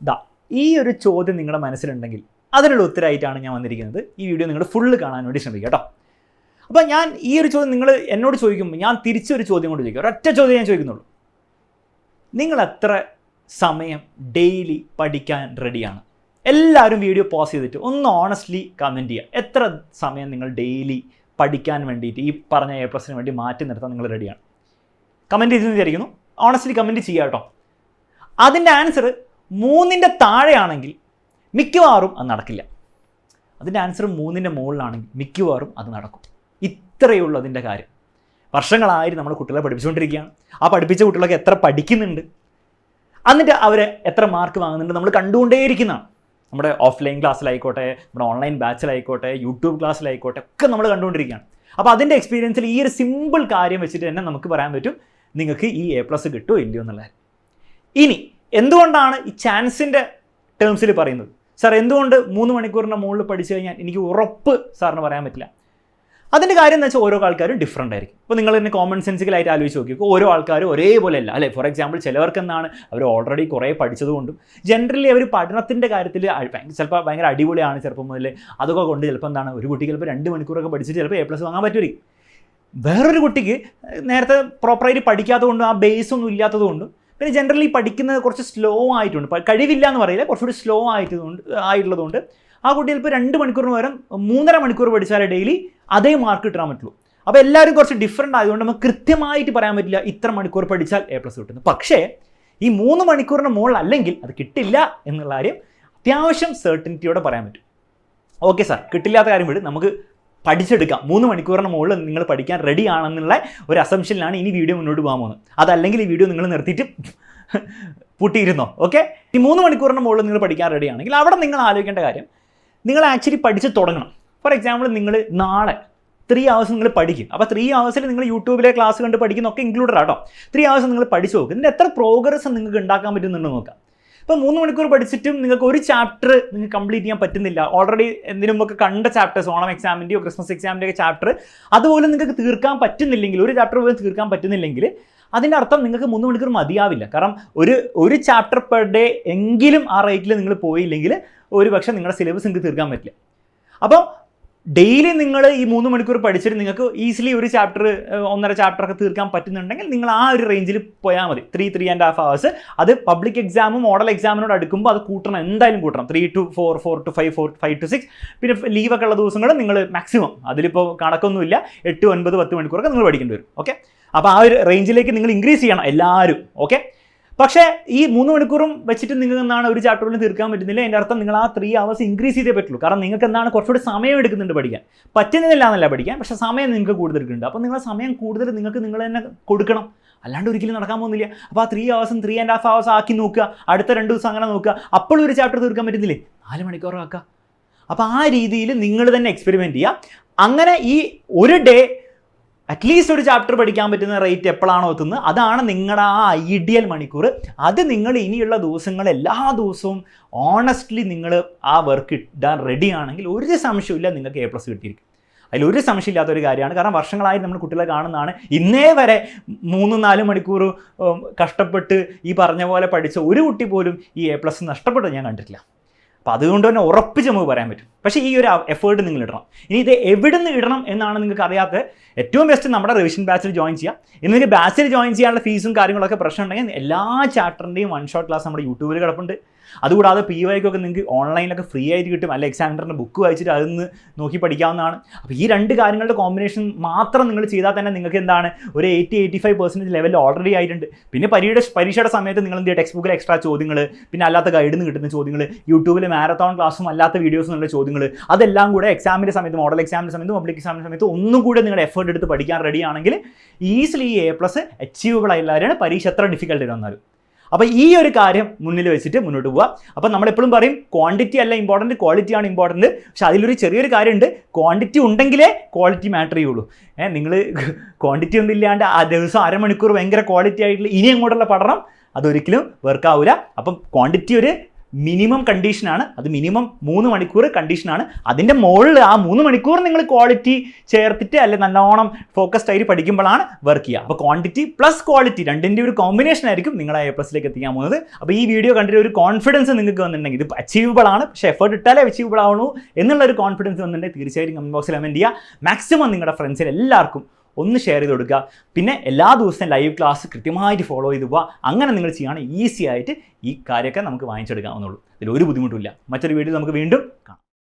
ദാ ഈ ഒരു ചോദ്യം നിങ്ങളുടെ മനസ്സിലുണ്ടെങ്കിൽ അതിനുള്ള ഉത്തരമായിട്ടാണ് ഞാൻ വന്നിരിക്കുന്നത്. ഈ വീഡിയോ നിങ്ങൾ ഫുള്ള് കാണാൻ വേണ്ടി ശ്രമിക്കുക കേട്ടോ. അപ്പോൾ ഞാൻ ഈ ഒരു ചോദ്യം നിങ്ങൾ എന്നോട് ചോദിക്കുമ്പോൾ ഞാൻ തിരിച്ചൊരു ചോദ്യം കൊണ്ട് ചോദിക്കുക. ഒരൊറ്റ ചോദ്യം ഞാൻ ചോദിക്കുന്നുള്ളൂ. നിങ്ങൾ എത്ര സമയം ഡെയിലി പഠിക്കാൻ റെഡിയാണ്? എല്ലാവരും വീഡിയോ പോസ് ചെയ്തിട്ട് ഒന്ന് ഓണസ്റ്റ്ലി കമൻറ്റ് ചെയ്യുക. എത്ര സമയം നിങ്ങൾ ഡെയിലി പഠിക്കാൻ വേണ്ടിയിട്ട് ഈ പറഞ്ഞ A+ന് വേണ്ടി മാറ്റി നിർത്താൻ നിങ്ങൾ റെഡിയാണ്? കമൻറ്റ് ചെയ്തെന്ന് വിചാരിക്കുന്നു. ഓണസ്റ്റ്ലി കമൻറ്റ് ചെയ്യുക കേട്ടോ. അതിൻ്റെ ആൻസർ 3ന്റെ താഴെയാണെങ്കിൽ മിക്കവാറും അത് നടക്കില്ല. അതിൻ്റെ ആൻസർ 3ന്റെ മുകളിലാണെങ്കിൽ മിക്കവാറും അത് നടക്കും. ഇത്രയേ ഉള്ളൂ അതിൻ്റെ കാര്യം. വർഷങ്ങളായി നമ്മൾ കുട്ടികളെ പഠിപ്പിച്ചുകൊണ്ടിരിക്കുകയാണ്. ആ പഠിപ്പിച്ച കുട്ടികളൊക്കെ എത്ര പഠിക്കുന്നുണ്ട്, എന്നിട്ട് അവർ എത്ര മാർക്ക് വാങ്ങുന്നുണ്ട് നമ്മൾ കണ്ടുകൊണ്ടേയിരിക്കുന്നതാണ്. നമ്മുടെ ഓഫ്ലൈൻ ക്ലാസ്സിലായിക്കോട്ടെ, നമ്മുടെ ഓൺലൈൻ ബാച്ചിലായിക്കോട്ടെ, യൂട്യൂബ് ക്ലാസ്സിലായിക്കോട്ടെ ഒക്കെ നമ്മൾ കണ്ടുകൊണ്ടിരിക്കുകയാണ്. അപ്പോൾ അതിൻ്റെ എക്സ്പീരിയൻസിൽ ഈ ഒരു സിമ്പിൾ കാര്യം വെച്ചിട്ട് തന്നെ നമുക്ക് പറയാൻ പറ്റും നിങ്ങൾക്ക് ഈ A+ കിട്ടുമോ ഇല്ലയോ എന്നുള്ളത്. ഇനി എന്തുകൊണ്ടാണ് ഈ ചാൻസിൻ്റെ ടേംസിൽ പറയുന്നത്? സാർ എന്തുകൊണ്ട് 3 മണിക്കൂറിൻ്റെ മുകളിൽ പഠിച്ചു കഴിഞ്ഞാൽ എനിക്ക് ഉറപ്പ് സാറിന് പറയാൻ പറ്റില്ല? അതിൻ്റെ കാര്യം എന്ന് വെച്ചാൽ ഓരോ ആൾക്കാരും ഡിഫറൻ്റ് ആയിരിക്കും. ഇപ്പോൾ നിങ്ങൾ തന്നെ കോമൺ സെൻസിക്കലായിട്ട് ആലോചിച്ച് നോക്കിയോ, ഓരോ ആൾക്കാരും ഒരേപോലെ അല്ല അല്ലേ? ഫോർ എക്സാമ്പിൾ ചിലവർക്ക് എന്താണ് അവർ ഓൾറെഡി കുറേ പഠിച്ചതുകൊണ്ടും ജനറലി അവർ പഠനത്തിൻ്റെ കാര്യത്തിൽ ചിലപ്പോൾ ഭയങ്കര അടിപൊളിയാണ് ചെറുപ്പം മുതൽ. അതൊക്കെ കൊണ്ട് ചിലപ്പോൾ എന്താണ് ഒരു കുട്ടിക്ക് ചിലപ്പോൾ 2 മണിക്കൂറൊക്കെ പഠിച്ചിട്ട് ചിലപ്പോൾ A+ വാങ്ങാൻ പറ്റുമായിരിക്കും. വേറൊരു കുട്ടിക്ക് നേരത്തെ പ്രോപ്പറായിട്ട് പഠിക്കാത്തതുകൊണ്ടും ആ ബേസ് ഒന്നും ഇല്ലാത്തതുകൊണ്ടും പിന്നെ ജനറലി പഠിക്കുന്നത് കുറച്ച് സ്ലോ ആയിട്ടുണ്ട്. കഴിവില്ല എന്ന് പറയില്ല, കുറച്ചുകൂടി സ്ലോ ആയിട്ടുള്ളതുകൊണ്ട് ആ കുട്ടി ചിലപ്പോൾ 2 മണിക്കൂറിന് പകരം 3.5 മണിക്കൂർ പഠിച്ചാലേ ഡെയിലി അതേ മാർക്ക് കിട്ടാൻ പറ്റുള്ളൂ. അപ്പോൾ എല്ലാവരും കുറച്ച് ഡിഫറൻ്റ് ആയതുകൊണ്ട് നമുക്ക് കൃത്യമായിട്ട് പറയാൻ പറ്റില്ല ഇത്ര മണിക്കൂർ പഠിച്ചാൽ A+ കിട്ടുന്നു. പക്ഷേ ഈ 3 മണിക്കൂറിന് മുകളിൽ അല്ലെങ്കിൽ അത് കിട്ടില്ല എന്നുള്ള കാര്യം അത്യാവശ്യം സെർട്ടനിറ്റിയോടെ പറയാൻ പറ്റും. ഓക്കെ സാർ, കിട്ടില്ലാത്ത കാര്യം വിട്, നമുക്ക് പഠിച്ചെടുക്കാം. 3 മണിക്കൂറിന് മുകളിൽ നിങ്ങൾ പഠിക്കാൻ റെഡി ആണെന്നുള്ള ഒരു അസംഷനിലാണ് ഇനി വീഡിയോ മുന്നോട്ട് പോകാൻ പോകുന്നത്. അതല്ലെങ്കിൽ ഈ വീഡിയോ നിങ്ങൾ നിർത്തിയിട്ട് പൂട്ടിയിരുന്നോ? ഓക്കെ, ഈ 3 മണിക്കൂറിന് മുകളിൽ നിങ്ങൾ പഠിക്കാൻ റെഡി ആണെങ്കിൽ അവിടെ നിങ്ങൾ ആലോചിക്കേണ്ട കാര്യം നിങ്ങൾ ആക്ച്വലി പഠിച്ച് തുടങ്ങണം. ഫോർ എക്സാമ്പിൾ നിങ്ങൾ നാളെ 3 hours നിങ്ങൾ പഠിക്കും. അപ്പോൾ 3 hours നിങ്ങൾ യൂട്യൂബിലെ ക്ലാസ് കണ്ട് പഠിക്കുന്നൊക്കെ ഇൻക്ലൂഡഡ് ആട്ടോ. 3 hours നിങ്ങൾ പഠിച്ചു നോക്കും. ഇതിൻ്റെ എത്ര പ്രോഗ്രസ് നിങ്ങൾക്ക് ഉണ്ടാക്കാൻ പറ്റുന്നുണ്ട് നോക്കാം. ഇപ്പോൾ 3 മണിക്കൂർ പഠിച്ചിട്ടും നിങ്ങൾക്ക് ഒരു ചാപ്റ്റർ നിങ്ങൾക്ക് കംപ്ലീറ്റ് ചെയ്യാൻ പറ്റുന്നില്ല, ഓൾറെഡി എന്തിനു മുമ്പൊക്കെ കണ്ട ചാപ്റ്റേഴ്സ്, ഓണം എക്സാമിൻ്റെയോ ക്രിസ്മസ് എക്സാമിൻ്റെയോ ചാപ്റ്റർ അതുപോലെ നിങ്ങൾക്ക് തീർക്കാൻ പറ്റുന്നില്ലെങ്കിൽ, ഒരു ചാപ്റ്റർ പോലും തീർക്കാൻ പറ്റുന്നില്ലെങ്കിൽ അതിൻ്റെ അർത്ഥം നിങ്ങൾക്ക് 3 മണിക്കൂർ മതിയാവില്ല. കാരണം ഒരു ചാപ്റ്റർ പെർ ഡേ എങ്കിലും ആ റേറ്റിൽ നിങ്ങൾ പോയില്ലെങ്കിൽ ഒരു പക്ഷേ നിങ്ങളുടെ സിലബസ് നിങ്ങൾക്ക് തീർക്കാൻ പറ്റില്ല. അപ്പോൾ ഡെയിലി നിങ്ങൾ ഈ 3 മണിക്കൂർ പഠിച്ചിട്ട് നിങ്ങൾക്ക് ഈസിലി ഒരു ചാപ്റ്റർ 1.5 ചാപ്റ്ററൊക്കെ തീർക്കാൻ പറ്റുന്നുണ്ടെങ്കിൽ നിങ്ങൾ ആ ഒരു റേഞ്ചിൽ പോയാൽ മതി. 3.5 hours. അത് പബ്ലിക് എക്സാമും മോഡൽ എക്സാമിനോട് അടുക്കുമ്പോൾ അത് കൂട്ടണം, എന്തായാലും കൂട്ടണം. 3 to 4, 4 to 5, 5 to 6. പിന്നെ ലീവൊക്കെ ഉള്ള ദിവസങ്ങൾ നിങ്ങൾ മാക്സിമം, അതിലിപ്പോൾ കണക്കൊന്നുമില്ല, 8, 9, 10 മണിക്കൂറൊക്കെ നിങ്ങൾ പഠിക്കേണ്ടി വരും. ഓക്കെ, അപ്പോൾ ആ ഒരു റേഞ്ചിലേക്ക് നിങ്ങൾ ഇൻക്രീസ് ചെയ്യണം എല്ലാവരും. ഓക്കെ, പക്ഷേ ഈ 3 മണിക്കൂറും വെച്ചിട്ട് നിങ്ങൾക്ക് എന്താണ് ഒരു ചാപ്റ്ററിന് തീർക്കാൻ പറ്റുന്നില്ല, അതിൻ്റെ അർത്ഥം നിങ്ങൾ ആ 3 hours ഇൻക്രീസ് ചെയ്തേ പറ്റുള്ളൂ. കാരണം നിങ്ങൾക്ക് എന്താണ് കുറച്ചുകൂടി സമയം എടുക്കുന്നുണ്ട് പഠിക്കാൻ. പറ്റുന്നില്ല എന്നല്ല പഠിക്കാൻ, പക്ഷേ സമയം നിങ്ങൾക്ക് കൂടുതൽ എടുക്കുന്നുണ്ട്. അപ്പോൾ നിങ്ങളുടെ സമയം കൂടുതൽ നിങ്ങൾക്ക് നിങ്ങൾ തന്നെ കൊടുക്കണം, അല്ലാണ്ട് ഒരിക്കലും നടക്കാൻ പോകുന്നില്ല. അപ്പോൾ ആ 3 hours 3.5 hours ആക്കി നോക്കുക, അടുത്ത 2 ദിവസം അങ്ങനെ നോക്കുക. അപ്പോഴും ഒരു ചാപ്റ്റർ തീർക്കാൻ പറ്റുന്നില്ലേ, 4 മണിക്കൂർ ആക്കുക. അപ്പോൾ ആ രീതിയിൽ നിങ്ങൾ തന്നെ എക്സ്പെരിമെൻറ്റ് ചെയ്യുക. അങ്ങനെ ഈ ഒരു ഡേ അറ്റ്ലീസ്റ്റ് ഒരു ചാപ്റ്റർ പഠിക്കാൻ പറ്റുന്ന റേറ്റ് എപ്പോഴാണോ എത്തുന്നത് അതാണ് നിങ്ങളുടെ ആ ഐഡിയൽ മണിക്കൂർ. അത് നിങ്ങൾ ഇനിയുള്ള ദിവസങ്ങൾ എല്ലാ ദിവസവും ഓണസ്റ്റ്ലി നിങ്ങൾ ആ വർക്ക് ഇടാൻ റെഡി ആണെങ്കിൽ ഒരു സംശയമില്ല നിങ്ങൾക്ക് A+ കിട്ടിയിരിക്കും. അതിലൊരു സംശയമില്ലാത്തൊരു കാര്യമാണ്. കാരണം വർഷങ്ങളായി നമ്മൾ കുട്ടികളെ കാണുന്നതാണ്, ഇന്നേ വരെ 3-4 മണിക്കൂർ കഷ്ടപ്പെട്ട് ഈ പറഞ്ഞ പോലെ പഠിച്ച ഒരു കുട്ടി പോലും ഈ A+ നഷ്ടപ്പെട്ടത് ഞാൻ കണ്ടിട്ടില്ല. അപ്പോൾ അതുകൊണ്ട് തന്നെ ഉറപ്പിച്ച് നമുക്ക് പറയാൻ പറ്റും. പക്ഷേ ഈ ഒരു എഫേർട്ട് നിങ്ങൾ ഇടണം. ഇനി ഇത് എവിടെ നിന്ന് ഇടണം എന്നാണ് നിങ്ങൾക്ക് അറിയാത്ത, ഏറ്റവും ബെസ്റ്റ് നമ്മുടെ റിവിഷൻ ബാച്ചിൽ ജോയിൻ ചെയ്യാം. ഇന്ന് നിങ്ങൾക്ക് ബാച്ചിൽ ജോയിൻ ചെയ്യാനുള്ള ഫീസും കാര്യങ്ങളൊക്കെ പ്രശ്നം ഉണ്ടെങ്കിൽ എല്ലാ ചാപ്റ്ററിൻ്റെയും 1 shot ക്ലാസ് നമ്മുടെ യൂട്യൂബിൽ കിടപ്പുണ്ട്. അതുകൂടാതെ PYക്കൊക്കെ നിങ്ങൾക്ക് ഓൺലൈനിലൊക്കെ ഫ്രീ ആയിട്ട് കിട്ടും, അല്ല എക്സാമിനറിൻ്റെ ബുക്ക് വായിച്ചിട്ട് അതിൽ നിന്ന് നോക്കി പഠിക്കാവുന്നതാണ്. അപ്പോൾ ഈ 2 കാര്യങ്ങളുടെ കോമ്പിനേഷൻ മാത്രം നിങ്ങൾ ചെയ്താൽ തന്നെ നിങ്ങൾക്ക് എന്താണ് ഒരു 80-85% ലെവലിൽ ഓൾറെഡി ആയിട്ടുണ്ട്. പിന്നെ പരീക്ഷയുടെ സമയത്ത് നിങ്ങൾ എന്ത് ചെയ്യുക, ടെക്സ്റ്റ് ബുക്കിൽ എക്സ്ട്രാ ചോദ്യങ്ങൾ, പിന്നെ അല്ലാത്ത ഗൈഡിൽ നിന്ന് കിട്ടുന്ന ചോദ്യങ്ങൾ, യൂട്യൂബിൽ മാരത്തോൺ ക്ലാസ്സും അല്ലാത്ത വീഡിയോസും ഉള്ള ചോദ്യങ്ങൾ, അതെല്ലാം കൂടെ എക്സാമിൻ്റെ സമയത്ത്, മോഡൽ എക്സാമിൻ്റെ സമയത്ത്, പബ്ലിക് എക്സാമിൻ്റെ സമയത്ത് ഒന്നും കൂടെ നിങ്ങളുടെ എഫേർട്ട് എടുത്ത് പഠിക്കാൻ റെഡി ആണെങ്കിൽ ഈസിലി ഈ A+ അച്ചീവബിൾ ആയില്ലാവരാണ്, പരീക്ഷ എത്ര ഡിഫിക്കൽട്ട് വന്നാലും. അപ്പോൾ ഈ ഒരു കാര്യം മുന്നിൽ വെച്ചിട്ട് മുന്നോട്ട് പോവുക. അപ്പോൾ നമ്മളെപ്പോഴും പറയും ക്വാണ്ടിറ്റി അല്ല ഇമ്പോർട്ടൻറ്റ്, ക്വാളിറ്റി ആണ് ഇമ്പോർട്ടൻറ്റ്. പക്ഷേ അതിലൊരു ചെറിയൊരു കാര്യമുണ്ട്, ക്വാണ്ടിറ്റി ഉണ്ടെങ്കിലേ ക്വാളിറ്റി മാറ്റർ ചെയ്യുള്ളൂ. നിങ്ങൾ ക്വാണ്ടിറ്റി ഒന്നും ഇല്ലാണ്ട് ആ ദിവസം 1/2 മണിക്കൂർ ഭയങ്കര ക്വാളിറ്റി ആയിട്ടുള്ള ഇനി അങ്ങോട്ടുള്ള പഠനം അതൊരിക്കലും വർക്കാവില്ല. അപ്പം ക്വാണ്ടിറ്റി ഒരു മിനിമം കണ്ടീഷനാണ്, അത് മിനിമം 3 മണിക്കൂർ കണ്ടീഷനാണ്. അതിൻ്റെ മുകളിൽ ആ 3 മണിക്കൂർ നിങ്ങൾ ക്വാളിറ്റി ചേർത്തിട്ട് അല്ലെ നല്ലോണം ഫോക്കസ്ഡ് ആയിട്ട് പഠിക്കുമ്പോഴാണ് വർക്ക് ചെയ്യുക. അപ്പോൾ ക്വാണ്ടിറ്റി പ്ലസ് ക്വാളിറ്റി രണ്ടിൻ്റെ ഒരു കോമ്പിനേഷൻ ആയിരിക്കും നിങ്ങളെ A+ എത്തിക്കാൻ പോകുന്നത്. അപ്പോൾ ഈ വീഡിയോ കണ്ടിട്ട് ഒരു കോൺഫിഡൻസ് നിങ്ങൾക്ക് വന്നിട്ടുണ്ടെങ്കിൽ ഇത് അച്ചീവബിൾ ആണ്, പക്ഷേ എഫേർട്ട് ഇട്ടാലേ അച്ചീവബിൾ ആവണു എന്നുള്ള ഒരു കോൺഫിഡൻസ് വന്നിട്ടുണ്ടെങ്കിൽ തീർച്ചയായിട്ടും കമൻറ്റ് ബോക്സിൽ കമൻറ്റ് ചെയ്യുക. മാക്സിമം നിങ്ങളുടെ ഫ്രണ്ട്സിന് എല്ലാവർക്കും ഒന്ന് ഷെയർ ചെയ്ത് കൊടുക്കുക. പിന്നെ എല്ലാ ദിവസവും ലൈവ് ക്ലാസ് കൃത്യമായിട്ട് ഫോളോ ചെയ്ത് പോവുക. അങ്ങനെ നിങ്ങൾ ചെയ്യുകയാണെങ്കിൽ ഈസി ആയിട്ട് ഈ കാര്യമൊക്കെ നമുക്ക് വാങ്ങിച്ചെടുക്കാവുന്നുള്ളൂ. ഇതിൽ ഒരു ബുദ്ധിമുട്ടുമില്ല. മറ്റൊരു വീഡിയോ നമുക്ക് വീണ്ടും കാണാം.